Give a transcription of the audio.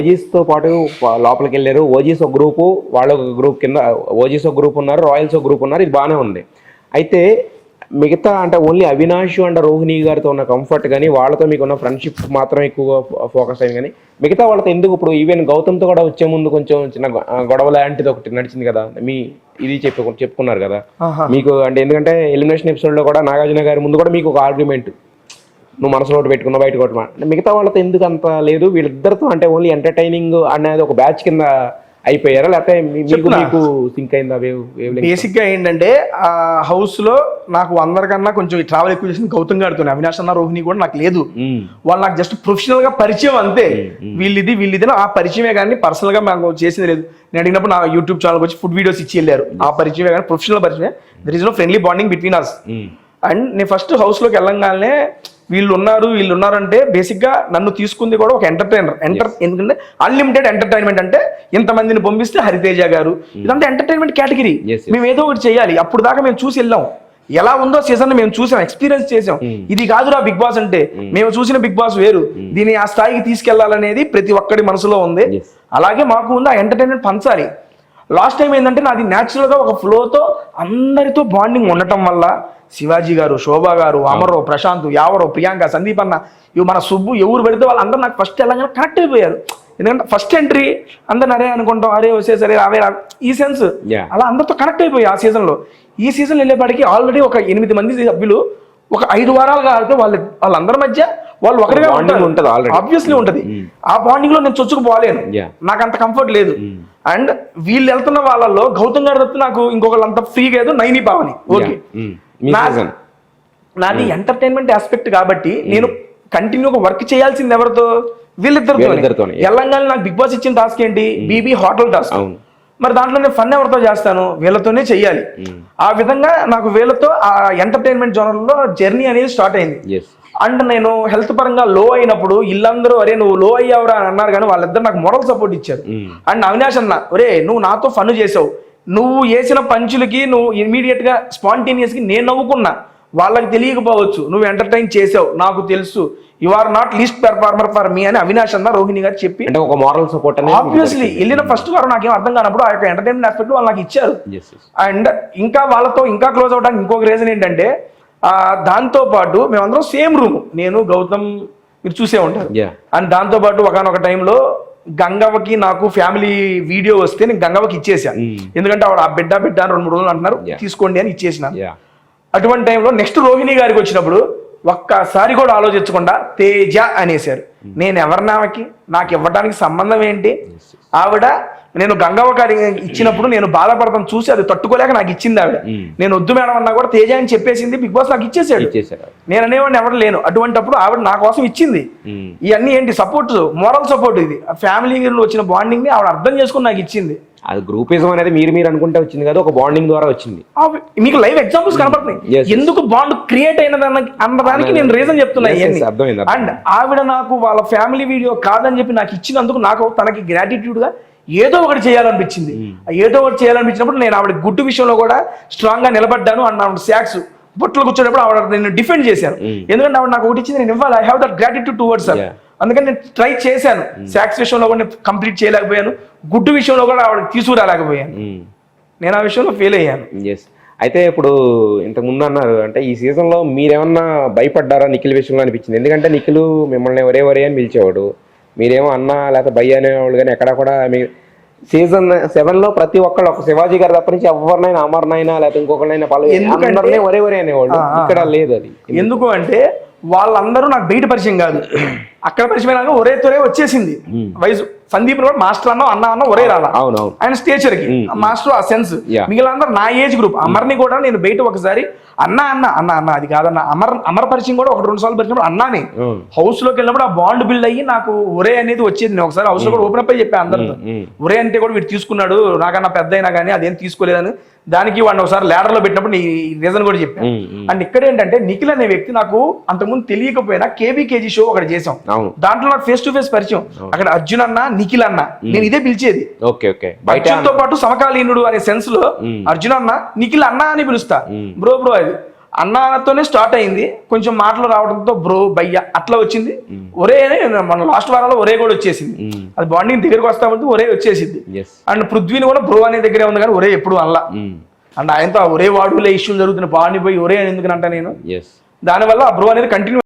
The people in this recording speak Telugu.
ఓజీస్ తో పాటు లోపలికి వెళ్ళారు. ఓజీస్ ఒక గ్రూపు, వాళ్ళు ఒక గ్రూప్ కింద, ఓజీస్ ఒక గ్రూప్ ఉన్నారు, రాయల్స్ ఒక గ్రూప్ ఉన్నారు. ఇది బాగానే ఉంది. అయితే మిగతా అంటే ఓన్లీ అవినాష్ అండ్ రోహిణి గారితో ఉన్న కంఫర్ట్ కానీ వాళ్ళతో మీకు ఉన్న ఫ్రెండ్షిప్ మాత్రం ఎక్కువగా ఫోకస్ అయింది. కానీ మిగతా వాళ్ళతో ఎందుకు? ఇప్పుడు ఈవెన్ గౌతమ్తో కూడా వచ్చే ముందు కొంచెం చిన్న గొడవ లాంటిది ఒకటి నడిచింది కదా, మీ ఇది చెప్పుకున్నారు కదా మీకు. అంటే ఎందుకంటే ఎలిమినేషన్ ఎపిసోడ్లో కూడా నాగార్జున గారి ముందు కూడా మీకు ఒక ఆర్గ్యుమెంట్, నువ్వు మనసులో ఒకటి పెట్టుకున్న బయట కొట్టమా. మిగతా వాళ్ళతో ఎందుకు అంత లేదు? వీళ్ళిద్దరితో అంటే ఓన్లీ ఎంటర్టైనింగ్ అనేది ఒక బ్యాచ్ కింద అయిపోయారా, లేకపోతే మీకు సింక్ అయిందా? బేసిక్ గా ఏంటంటే ఆ హౌస్ లో నాకు అందరికన్నా కొంచెం ట్రావెల్ ఎక్కువ చేసింది గౌతమ్ గారితో. అవినాష్ అన్న రోహిణి కూడా నాకు లేదు. వాళ్ళు నాకు జస్ట్ ప్రొఫెషనల్ గా పరిచయం అంతే. వీళ్ళిది ఆ పరిచయమే కానీ పర్సనల్ గా నాకు చేసింది లేదు. నేను అడిగినప్పుడు నా యూట్యూబ్ ఛానల్ వచ్చి ఫుడ్ వీడియోస్ ఇచ్చి వెళ్ళారు. ఆ పరిచయమే కానీ ప్రొఫెషనల్ పరిచయమే. There is no friendly bonding between us. And నేను ఫస్ట్ హౌస్ లోకి వెళ్ళంగానే వీళ్ళు ఉన్నారు అంటే బేసిక్ గా నన్ను తీసుకుంది కూడా ఒక ఎంటర్టైనర్. ఎందుకంటే అన్లిమిటెడ్ ఎంటర్టైన్మెంట్ అంటే ఇంతమందిని పంపిస్తే హరితేజ గారు, ఇదంతా ఎంటర్టైన్మెంట్ కేటగిరీ. మేము ఏదో ఒకటి చేయాలి. అప్పుడు దాకా మేము చూసి వెళ్ళాం, ఎలా ఉందో సీజన్ మేము చూసాం, ఎక్స్పీరియన్స్ చేసాం. ఇది కాదురా బిగ్ బాస్ అంటే, మేము చూసిన బిగ్ బాస్ వేరు, దీన్ని ఆ స్థాయికి తీసుకెళ్లాలనేది ప్రతి ఒక్కడి మనసులో ఉంది. అలాగే మాకు ఉంది, ఆ ఎంటర్టైన్మెంట్ పంచాలి. లాస్ట్ టైం ఏంటంటే నాది న్యాచురల్ గా ఒక ఫ్లోతో అందరితో బాండింగ్ ఉండటం వల్ల శివాజీ గారు, శోభా గారు, అమరో, ప్రశాంత్, యావరో, ప్రియాంక, సందీప్ అన్న, ఇవి మన సుబ్బు, ఎవరు పెడితే వాళ్ళందరూ నాకు ఫస్ట్ వెళ్ళగానే కనెక్ట్ అయిపోయారు. ఎందుకంటే ఫస్ట్ ఎంట్రీ అందరు అరే అనుకుంటాం, అరే వచ్చేసరి అవే ఈ సెన్స్ అలా అందరితో కనెక్ట్ అయిపోయి ఆ సీజన్ లో. ఈ సీజన్ వెళ్ళేపాటికి ఆల్రెడీ ఒక 8 మంది సభ్యులు ఒక 5 వారాలుగా ఆడితే వాళ్ళందరి మధ్య వాళ్ళు ఒకరిగా ఉంటుంది, ఆబ్వియస్లీ ఉంటది. ఆ బాండింగ్ లో నేను చొచ్చుకుపోలేను, నాకు అంత కంఫర్ట్ లేదు. అండ్ వీళ్ళు వెళ్తున్న వాళ్ళలో గౌతమ్ గారి తప్ప నాకు ఇంకొకళ్ళు అంత ఫ్రీగా ఏదో నైని పావని. ఓకే, నాది ఎంటర్టైన్మెంట్ ఆస్పెక్ట్ కాబట్టి నేను కంటిన్యూగా వర్క్ చేయాల్సింది ఎవరితో? వీళ్ళిద్దరితో. తెలంగాణ నాకు బిగ్ బాస్ ఇచ్చిన టాస్క్ ఏంటి? BB hotel task. మరి దాంట్లో నేను ఫన్ ఎవరితో చేస్తాను? వీళ్ళతోనే చెయ్యాలి. ఆ విధంగా నాకు వీళ్ళతో ఆ ఎంటర్టైన్మెంట్ జోనర్ లో జర్నీ అనేది స్టార్ట్ అయింది. అండ్ నేను హెల్త్ పరంగా లో అయినప్పుడు ఇల్లందరూ అరే నువ్వు లో అయ్యావురా అని అన్నారు, కానీ వాళ్ళిద్దరు నాకు మోరల్ సపోర్ట్ ఇచ్చారు. అండ్ అవినాష్ అన్న, ఒరే నువ్వు నాతో ఫన్ చేసావు, నువ్వు వేసిన పంచులకి నువ్వు ఇమీడియట్ గా స్పాంటేనియస్ కి నేను నవ్వుకున్నా, వాళ్ళకి తెలియకపోవచ్చు, నువ్వు ఎంటర్టైన్ చేసావు, నాకు తెలుసు, you are not least performer for me అని అవినాష్ అన్న రోహిణి గారు చెప్పి ఒక మోరల్ సపోర్ట్ ఆబ్వియస్లీ వెళ్ళిన ఫస్ట్ వారం నాకేం అర్థం కానప్పుడు ఆ యొక్క ఎంటర్టైన్మెంట్ ఆస్పెక్ట్ వాళ్ళు నాకు ఇచ్చారు. అండ్ ఇంకా వాళ్ళతో ఇంకా క్లోజ్ అవడానికి ఇంకొక రీజన్ ఏంటంటే దాంతో పాటు మేమందరం సేమ్ రూమ్, నేను గౌతమ్ మీరు చూసే ఉంటారు. అండ్ దాంతో పాటు ఒకనొక టైంలో గంగవ్వకి నాకు ఫ్యామిలీ వీడియో వస్తే నేను గంగవ్వకి ఇచ్చేసాను. ఎందుకంటే ఆవిడ ఆ బిడ్డ అని 2-3 రోజులు అంటున్నారు, తీసుకోండి అని ఇచ్చేసిన. అటువంటి టైంలో నెక్స్ట్ రోహిణి గారికి వచ్చినప్పుడు ఒక్కసారి కూడా ఆలోచించకుండా తేజ అనేసారు. నేను ఎవరినామకి, నాకు ఇవ్వడానికి సంబంధం ఏంటి? ఆవిడ నేను గంగవ్వ గారి ఇచ్చినప్పుడు నేను బాధపడతాను చూసి అది తట్టుకోలేక నాకు ఇచ్చింది ఆవిడ. నేను వద్దు మేడం అన్నా కూడా తేజ అని చెప్పేసింది, బిగ్ బాస్ నాకు ఇచ్చేసాడు. నేను అనేవాడిని ఎవరు లేను. అటువంటిప్పుడు ఆవిడ నా కోసం ఇచ్చింది. ఇవన్నీ ఏంటి? Support, moral support. ఇది ఫ్యామిలీలో వచ్చిన బాండింగ్ ని ఆవిడ అర్థం చేసుకుని నాకు ఇచ్చింది. అది గ్రూపిజం అనేది మీరు అనుకుంటే వచ్చింది కదా, ఒక బాండింగ్ ద్వారా వచ్చింది. మీకు లైవ్ ఎగ్జాంపుల్స్ కనపడుతున్నాయి ఎందుకు బాండ్ క్రియేట్ అన్నదానికి నేను రీజన్ చెప్తున్నా. అండ్ ఆవిడ నాకు వాళ్ళ ఫ్యామిలీ వీడియో కాదని చెప్పి నాకు ఇచ్చినందుకు నాకు తనకి గ్రాటిట్యూడ్ గా ఏదో ఒకటి చేయాలనిపించింది. ఏదో ఒకటి చేయాలనిపించినప్పుడు నేను ఆవిడ గుడ్డు విషయంలో కూడా స్ట్రాంగ్ గా నిలబడ్డాను. అండ్ ఆవిడ శాక్స్ బొట్లు కూర్చున్నప్పుడు ఆవిడ నేను డిఫెండ్ చేశాను. ఎందుకంటే ఆవిడ నాకు ఒకటి ఇచ్చింది, నేను ఇవ్వాలి. I have that gratitude towards her. అందుకని నేను ట్రై చేశాను. శాక్స్ విషయంలో కూడా నేను కంప్లీట్ చేయలేకపోయాను, గుడ్డు విషయంలో కూడా ఆవిడ తీసుకురాలేకపోయాను. నేను ఆ విషయంలో ఫెయిల్ అయ్యాను. అయితే ఇప్పుడు ఇంతకు ముందు అన్నారు అంటే ఈ సీజన్ లో మీరేమన్నా భయపడ్డారా నిఖిల్ విషయంలో అనిపించింది? ఎందుకంటే నిఖిల్ మిమ్మల్ని ఒరే అని పిలిచేవాడు, మీరేమో అన్నా లేకపోతే భయ్య అనేవాళ్ళు. కానీ ఎక్కడ కూడా మీ సీజన్ 7 లో ప్రతి ఒక్కళ్ళు, ఒక శివాజీ గారి తప్ప నుంచి ఎవరినైనా, అమర్నైనా లేకపోతే ఇంకొకరినైనా ఒరే అనేవాళ్ళు. ఇక్కడ లేదు అది. ఎందుకు అంటే వాళ్ళందరూ నాకు బయట పరిచయం కాదు, అక్కడ పరిచయం ఒరే తొరే వచ్చేసింది. వయసు సందీప్ కూడా మాస్టర్ అన్న ఒరే రాలా ఆయన స్టేచర్ కి మాస్టర్ ఆ సెన్స్. మిగిలినందరూ నా ఏజ్ గ్రూప్. అమర్ని కూడా నేను బయట ఒకసారి అన్న అది కాదన్న అమర్ పరిచయం కూడా 1-2 సార్లు పరిచయం అన్నానే. హౌస్ లోకి వెళ్ళినప్పుడు ఆ బాండ్ బిల్డ్ అయ్యి నాకు ఒరే అనేది వచ్చేది. నేను ఒకసారి హౌస్ లో కూడా ఓపెన్ అప్ అయ్యి చెప్పాను అందరితో, ఒరే అంటే కూడా వీడు తీసుకున్నాడు, నాకన్నా పెద్ద అయినా కానీ అదేం తీసుకోలేదని. దానికి వాడిని ఒకసారి ల్యాడర్ లో పెట్టినప్పుడు నీ రీజన్ కూడా చెప్పాను. అండ్ ఇక్కడ ఏంటంటే నిఖిల్ అనే వ్యక్తి నాకు అంతకుముందు తెలియకపోయినా కేబీకేజీ షో ఒకటి చేసాం, దాంట్లో నాకు ఫేస్ టు ఫేస్ పరిచయం. అక్కడ అర్జున్ అన్న, నిఖిల్ అన్న, నేను ఇదే పిలిచేది. అర్జున్ తో పాటు సమకాలీనుడు అనే సెన్స్ లో అర్జున్ అన్న, నిఖిల్ అన్న అని పిలుస్తా. బ్రో అది అన్నతోనే స్టార్ట్ అయింది, కొంచెం మాటలు రావడంతో బ్రో భయ్య అట్లా వచ్చింది. ఒరే అని మన లాస్ట్ వారంలో ఒరే కూడా వచ్చేసింది. అది బాండింగ్ దగ్గరికి వస్తామంటే ఒరే వచ్చేసింది. అండ్ పృథ్వీని కూడా బ్రో అనే దగ్గరే ఉంది కానీ ఒరే ఎప్పుడు అల్లా. అండ్ ఆయనతో ఆ ఒరే వాడులే ఇష్యూలు జరుగుతున్న బాండి పోయి ఒరే అని ఎందుకు అంటా నేను, దానివల్ల ఆ బ్రో అనేది కంటిన్యూ